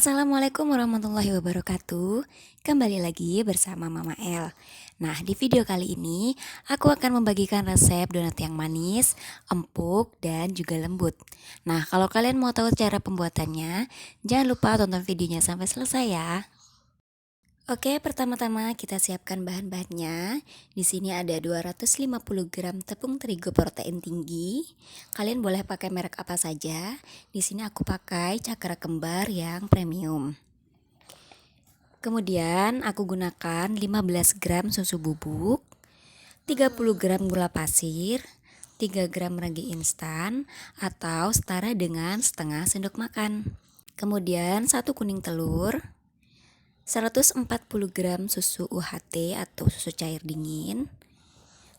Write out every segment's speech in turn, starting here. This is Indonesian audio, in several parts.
Assalamualaikum warahmatullahi wabarakatuh. Kembali lagi bersama Mama El. Nah, di video kali ini aku akan membagikan resep donat yang manis, empuk, dan juga lembut. Nah, kalau kalian mau tahu cara pembuatannya, jangan lupa tonton videonya sampai selesai ya. Oke, pertama-tama kita siapkan bahan-bahannya. Di sini ada 250 gram tepung terigu protein tinggi. Kalian boleh pakai merek apa saja. Di sini aku pakai Cakra Kembar yang premium. Kemudian aku gunakan 15 gram susu bubuk, 30 gram gula pasir, 3 gram ragi instan atau setara dengan setengah sendok makan. Kemudian 1 kuning telur, 140 gram susu UHT atau susu cair dingin,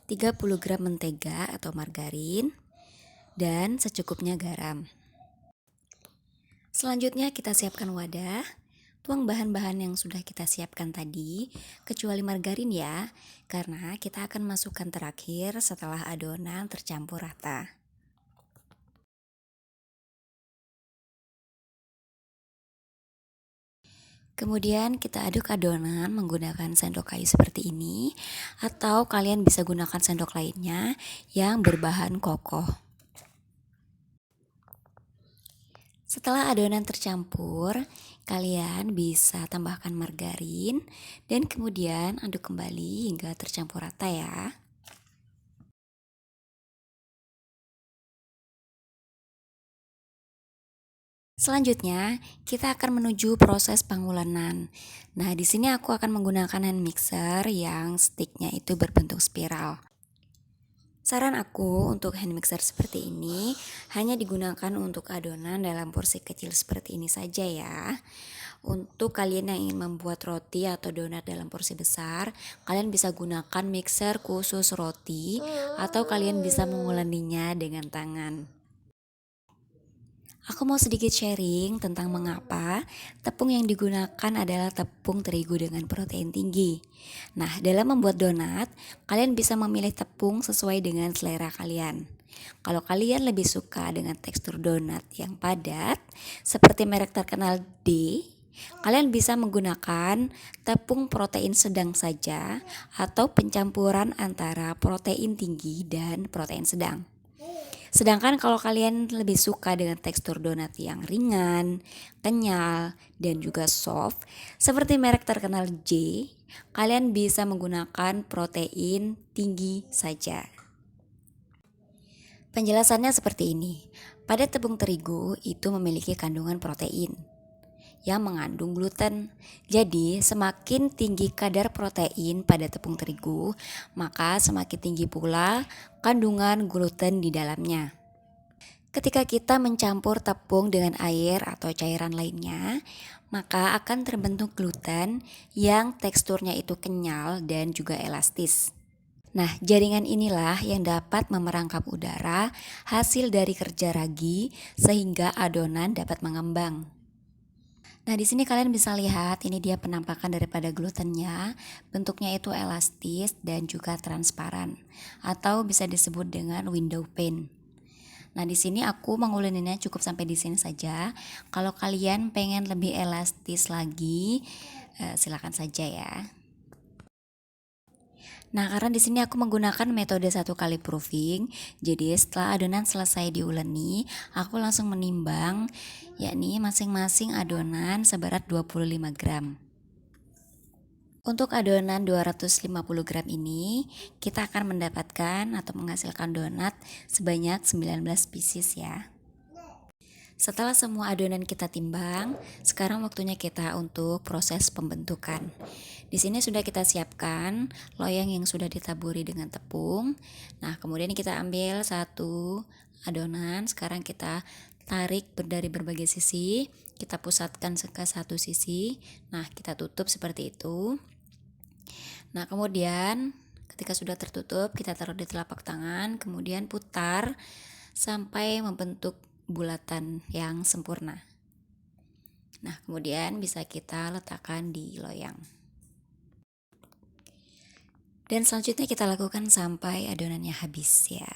30 gram mentega atau margarin, dan secukupnya garam. Selanjutnya kita siapkan wadah, tuang bahan-bahan yang sudah kita siapkan tadi, kecuali margarin ya, karena kita akan masukkan terakhir setelah adonan tercampur rata. Kemudian kita aduk adonan menggunakan sendok kayu seperti ini, atau kalian bisa gunakan sendok lainnya yang berbahan kokoh. Setelah adonan tercampur, kalian bisa tambahkan margarin dan kemudian aduk kembali hingga tercampur rata ya. Selanjutnya, kita akan menuju proses pengulanan. Nah, di sini aku akan menggunakan hand mixer yang sticknya itu berbentuk spiral. Saran aku untuk hand mixer seperti ini hanya digunakan untuk adonan dalam porsi kecil seperti ini saja ya. Untuk kalian yang ingin membuat roti atau donat dalam porsi besar, kalian bisa gunakan mixer khusus roti atau kalian bisa menguleninya dengan tangan. Aku mau sedikit sharing tentang mengapa tepung yang digunakan adalah tepung terigu dengan protein tinggi. Nah, dalam membuat donat, kalian bisa memilih tepung sesuai dengan selera kalian. Kalau kalian lebih suka dengan tekstur donat yang padat, seperti merek terkenal D, kalian bisa menggunakan tepung protein sedang saja atau pencampuran antara protein tinggi dan protein sedang. Sedangkan kalau kalian lebih suka dengan tekstur donat yang ringan, kenyal, dan juga soft, seperti merek terkenal J, kalian bisa menggunakan protein tinggi saja. Penjelasannya seperti ini. Pada tepung terigu itu memiliki kandungan protein yang mengandung gluten. Jadi, semakin tinggi kadar protein pada tepung terigu, maka semakin tinggi pula kandungan gluten di dalamnya. Ketika kita mencampur tepung dengan air atau cairan lainnya, maka akan terbentuk gluten yang teksturnya itu kenyal dan juga elastis. Nah, jaringan inilah yang dapat memerangkap udara hasil dari kerja ragi sehingga adonan dapat mengembang. Nah, di sini kalian bisa lihat ini dia penampakan daripada glutennya. Bentuknya itu elastis dan juga transparan atau bisa disebut dengan window pane. Nah, di sini aku menguleninnya cukup sampai di sini saja. Kalau kalian pengen lebih elastis lagi, silakan saja ya. Nah, karena di sini aku menggunakan metode 1 kali proofing, jadi setelah adonan selesai diuleni, aku langsung menimbang, yakni masing-masing adonan seberat 25 gram. Untuk adonan 250 gram ini, kita akan mendapatkan atau menghasilkan donat sebanyak 19 pieces ya. Setelah semua adonan kita timbang, sekarang waktunya kita untuk proses pembentukan. Di sini sudah kita siapkan loyang yang sudah ditaburi dengan tepung. Nah, kemudian kita ambil satu adonan, sekarang kita tarik dari berbagai sisi, kita pusatkan ke satu sisi. Nah, kita tutup seperti itu. Nah, kemudian ketika sudah tertutup, kita taruh di telapak tangan, kemudian putar sampai membentuk bulatan yang sempurna. Nah, kemudian bisa kita letakkan di loyang. Dan selanjutnya kita lakukan sampai adonannya habis ya.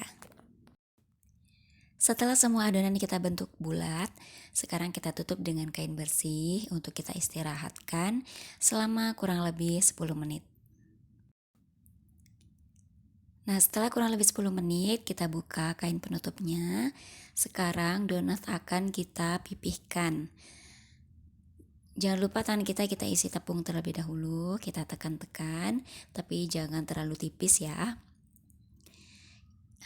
Setelah semua adonan kita bentuk bulat, sekarang kita tutup dengan kain bersih untuk kita istirahatkan selama kurang lebih 10 menit. Nah, setelah kurang lebih 10 menit, kita buka kain penutupnya. Sekarang donat akan kita pipihkan. Jangan lupa tangan kita isi tepung terlebih dahulu, kita tekan-tekan, tapi jangan terlalu tipis ya.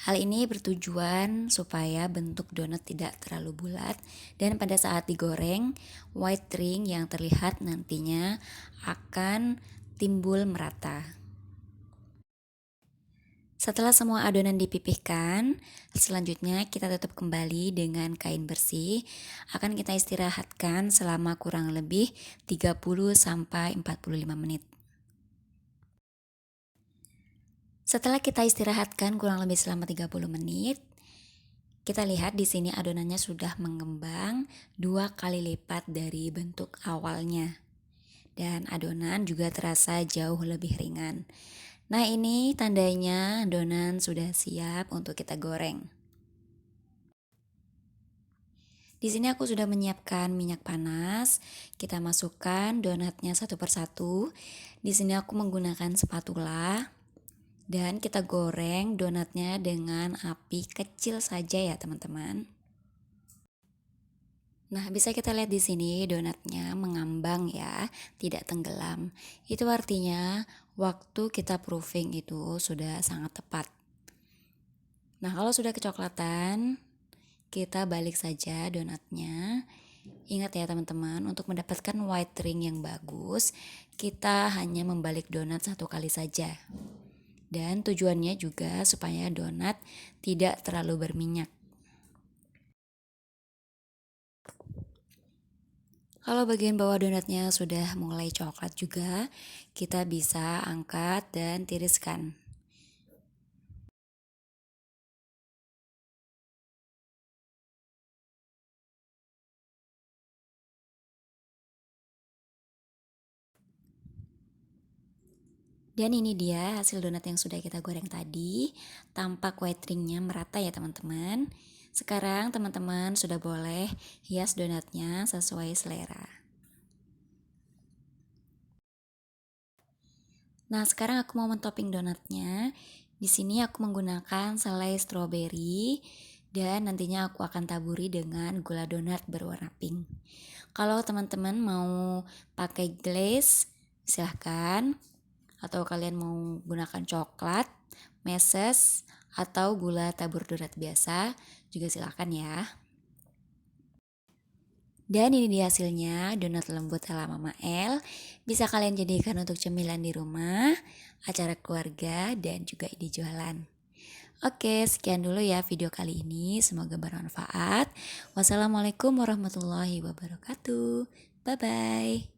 Hal ini bertujuan supaya bentuk donat tidak terlalu bulat dan pada saat digoreng, white ring yang terlihat nantinya akan timbul merata. Setelah semua adonan dipipihkan, selanjutnya kita tutup kembali dengan kain bersih. Akan kita istirahatkan selama kurang lebih 30-45 menit. Setelah kita istirahatkan kurang lebih selama 30 menit, kita lihat di sini adonannya sudah mengembang 2 kali lipat dari bentuk awalnya. Dan adonan juga terasa jauh lebih ringan. Nah, ini tandanya adonan sudah siap untuk kita goreng. Di sini aku sudah menyiapkan minyak panas. Kita masukkan donatnya satu persatu. Di sini aku menggunakan spatula. Dan kita goreng donatnya dengan api kecil saja ya, teman-teman. Nah, bisa kita lihat di sini donatnya mengambang ya, tidak tenggelam. Itu artinya waktu kita proofing itu sudah sangat tepat. Nah, kalau sudah kecoklatan, kita balik saja donatnya. Ingat ya teman-teman, untuk mendapatkan white ring yang bagus, kita hanya membalik donat 1 kali saja. Dan tujuannya juga supaya donat tidak terlalu berminyak. Kalau bagian bawah donatnya sudah mulai coklat juga, kita bisa angkat dan tiriskan. Dan ini dia hasil donat yang sudah kita goreng tadi. Tampak white ringnya merata ya teman-teman. Sekarang teman-teman sudah boleh hias donatnya sesuai selera. Nah, sekarang aku mau mentopping donatnya. Di sini aku menggunakan selai stroberi dan nantinya aku akan taburi dengan gula donat berwarna pink. Kalau teman-teman mau pakai glaze, silahkan. Atau kalian mau gunakan coklat, meses, atau gula tabur donat biasa, juga silahkan ya. Dan ini dia hasilnya, donat lembut ala Mama El. Bisa kalian jadikan untuk cemilan di rumah, acara keluarga, dan juga ide jualan. Oke, sekian dulu ya video kali ini. Semoga bermanfaat. Wassalamualaikum warahmatullahi wabarakatuh. Bye-bye.